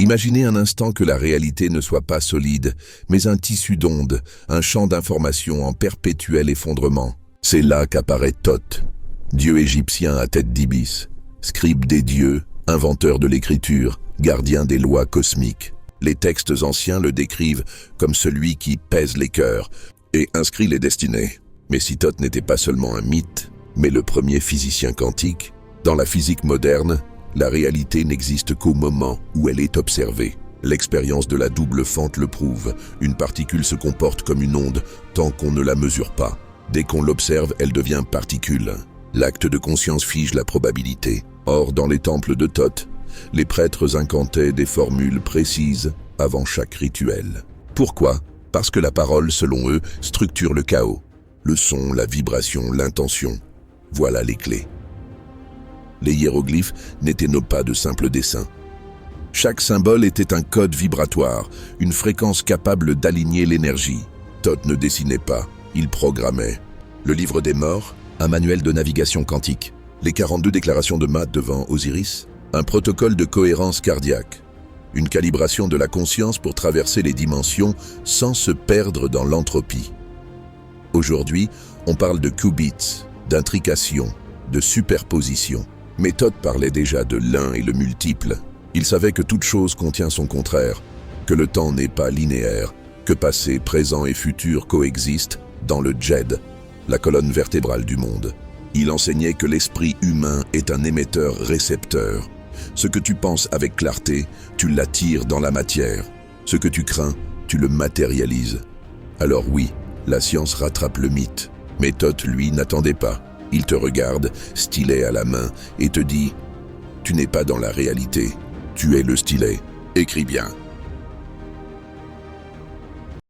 Imaginez un instant que la réalité ne soit pas solide, mais un tissu d'ondes, un champ d'information en perpétuel effondrement. C'est là qu'apparaît Thoth, dieu égyptien à tête d'ibis, scribe des dieux, inventeur de l'écriture, gardien des lois cosmiques. Les textes anciens le décrivent comme celui qui pèse les cœurs et inscrit les destinées. Mais si Thoth n'était pas seulement un mythe, mais le premier physicien quantique, dans la physique moderne, la réalité n'existe qu'au moment où elle est observée. L'expérience de la double fente le prouve. Une particule se comporte comme une onde tant qu'on ne la mesure pas. Dès qu'on l'observe, elle devient particule. L'acte de conscience fige la probabilité. Or, dans les temples de Thoth, les prêtres incantaient des formules précises avant chaque rituel. Pourquoi? Parce que la parole, selon eux, structure le chaos. Le son, la vibration, l'intention. Voilà les clés. Les hiéroglyphes n'étaient pas de simples dessins. Chaque symbole était un code vibratoire, une fréquence capable d'aligner l'énergie. Thoth ne dessinait pas, il programmait. Le livre des morts, un manuel de navigation quantique. Les 42 déclarations de Maat devant Osiris, un protocole de cohérence cardiaque. Une calibration de la conscience pour traverser les dimensions sans se perdre dans l'entropie. Aujourd'hui, on parle de qubits, d'intrication, de superposition. Mais Thoth parlait déjà de l'un et le multiple. Il savait que toute chose contient son contraire, que le temps n'est pas linéaire, que passé, présent et futur coexistent dans le Djed, la colonne vertébrale du monde. Il enseignait que l'esprit humain est un émetteur-récepteur. Ce que tu penses avec clarté, tu l'attires dans la matière. Ce que tu crains, tu le matérialises. Alors oui, la science rattrape le mythe. Mais Thoth, lui, n'attendait pas. Il te regarde, stylet à la main, et te dit « Tu n'es pas dans la réalité, tu es le stylet, écris bien ».